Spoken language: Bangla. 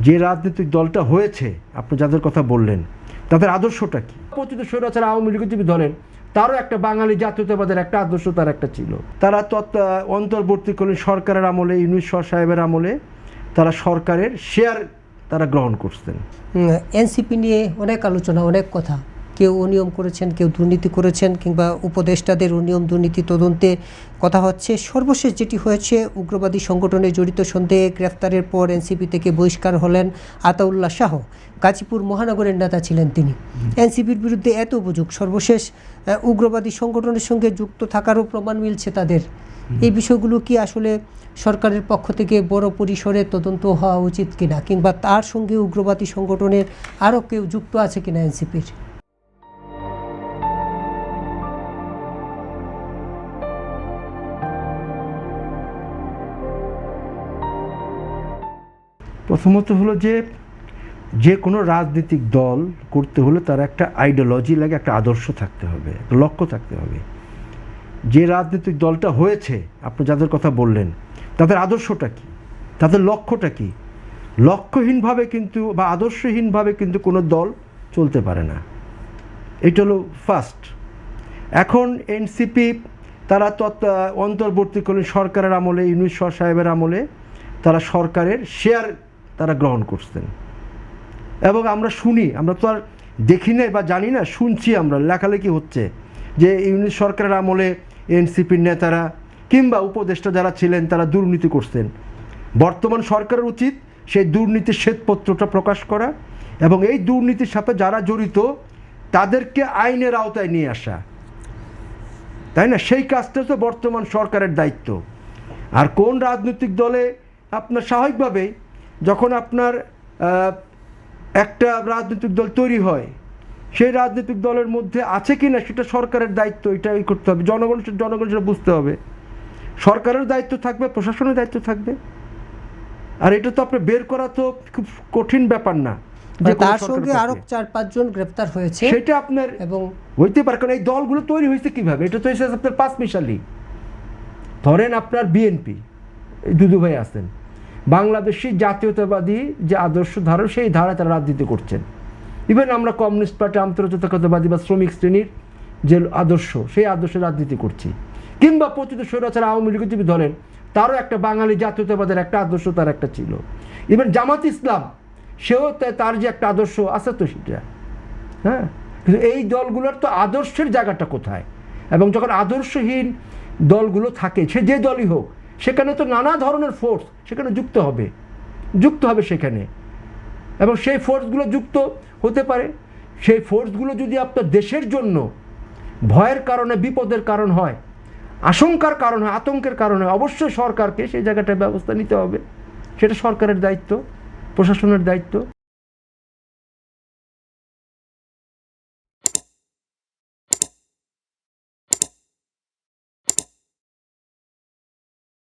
যে রাজনৈতিক দলটা হয়েছে, আপনি যাদের কথা বললেন, তাদের আদর্শটা কি? পতিত স্বৈরাচার আওয়ামী লীগ যদি ধরেন, তারও একটা বাঙালি জাতীয়তাবাদের একটা আদর্শ তার একটা ছিল। তারা অন্তর্বর্তীকালীন সরকারের আমলে, ইউনূস সাহেবের আমলে তারা সরকারের শেয়ার তারা গ্রহণ করছেন। এনসিপি নিয়ে অনেক আলোচনা, অনেক কথা, কেউ অনিয়ম করেছেন, কেউ দুর্নীতি করেছেন, কিংবা উপদেষ্টাদের অনিয়ম দুর্নীতি তদন্তে কথা হচ্ছে। সর্বশেষ যেটি হয়েছে, উগ্রবাদী সংগঠনে জড়িত সন্দেহে গ্রেফতারের পর এনসিপি থেকে বহিষ্কার হলেন আতাউল্লাহ শাহ। গাজীপুর মহানগরের নেতা ছিলেন তিনি। এনসিপির বিরুদ্ধে এত অভিযোগ, সর্বশেষ উগ্রবাদী সংগঠনের সঙ্গে যুক্ত থাকারও প্রমাণ মিলছে তাদের। এই বিষয়গুলো কি আসলে সরকারের পক্ষ থেকে বড় পরিসরে তদন্ত হওয়া উচিত কিনা, কিংবা তার সঙ্গে উগ্রবাদী সংগঠনের আরও কেউ যুক্ত আছে কিনা এনসিপির? প্রথমত হলো যে কোনো রাজনৈতিক দল করতে হলে তার একটা আইডিওলজি লাগে, একটা আদর্শ থাকতে হবে, একটা লক্ষ্য থাকতে হবে। যে রাজনৈতিক দলটা হয়েছে, আপনি যাদের কথা বললেন, তাদের আদর্শটা কি, তাদের লক্ষ্যটা কি? লক্ষ্যহীনভাবে কিন্তু বা আদর্শহীনভাবে কিন্তু কোনো দল চলতে পারে না। এটা হলো ফার্স্ট। এখন এনসিপি তারা অন্তর্বর্তীকালীন সরকারের আমলে, ইউনূস সাহেবের আমলে তারা সরকারের শেয়ার তারা গ্রহণ করছেন। এবং আমরা শুনি, আমরা তো আর দেখি নাই বা জানি না, শুনছি আমরা, লেখালেখি হচ্ছে যে ইউনূস সরকারের আমলে এনসিপির নেতারা কিংবা উপদেষ্টা যারা ছিলেন তারা দুর্নীতি করছেন। বর্তমান সরকারের উচিত সেই দুর্নীতির শ্বেতপত্রটা প্রকাশ করা এবং এই দুর্নীতির সাথে যারা জড়িত তাদেরকে আইনের আওতায় নিয়ে আসা, তাই না? সেই কাজটা তো বর্তমান সরকারের দায়িত্ব। আর কোন রাজনৈতিক দলে আপনার স্বাভাবিকভাবেই যখন আপনার একটা রাজনৈতিক দল তৈরি হয়, সেই রাজনৈতিক দলের মধ্যে আছে কি না সেটা সরকারের দায়িত্ব, এটাই করতে হবে। জনগণ সেটা বুঝতে হবে। সরকারের দায়িত্ব থাকবে, প্রশাসনের দায়িত্ব থাকবে। আর এটা তো আপনি বের করা তো খুব কঠিন ব্যাপার না। তার সঙ্গে আরো 4-5 জন গ্রেফতার হয়েছে, সেটা আপনার এবং হইতে পারে। কারণ এই দলগুলো তৈরি হয়েছে কিভাবে? এটা তো হয়েছে আপনার পাঁচমিশালি। ধরেন আপনার বিএনপি, দুদু ভাই আছেন, বাংলাদেশি জাতীয়তাবাদী যে আদর্শ ধারা, সেই ধারায় তারা রাজনীতি করছেন। ইভেন আমরা কমিউনিস্ট পার্টি, আন্তর্জাতিকতাবাদী বা শ্রমিক শ্রেণীর যে আদর্শ, সেই আদর্শে রাজনীতি করছি। কিংবা পতিত স্বৈরাচার আওয়ামী লীগ যদি ধরেন, তারও একটা বাঙালি জাতীয়তাবাদের একটা আদর্শ তার একটা ছিল। ইভেন জামাত ইসলাম, সেও তার যে একটা আদর্শ আছে তো সেটা, হ্যাঁ। কিন্তু এই দলগুলোর তো আদর্শের জায়গাটা কোথায়? এবং যখন আদর্শহীন দলগুলো থাকে, সে যে দলই হোক, সেখানে তো নানা ধরনের ফোর্স সেখানে যুক্ত হবে সেখানে। এবং সেই ফোর্সগুলো যুক্ত হতে পারে। সেই ফোর্সগুলো যদি আপনার দেশের জন্য ভয়ের কারণে, বিপদের কারণ হয়, আশঙ্কার কারণ হয়, আতঙ্কের কারণে, অবশ্যই সরকারকে সেই জায়গাটায় ব্যবস্থা নিতে হবে। সেটা সরকারের দায়িত্ব, প্রশাসনের দায়িত্ব।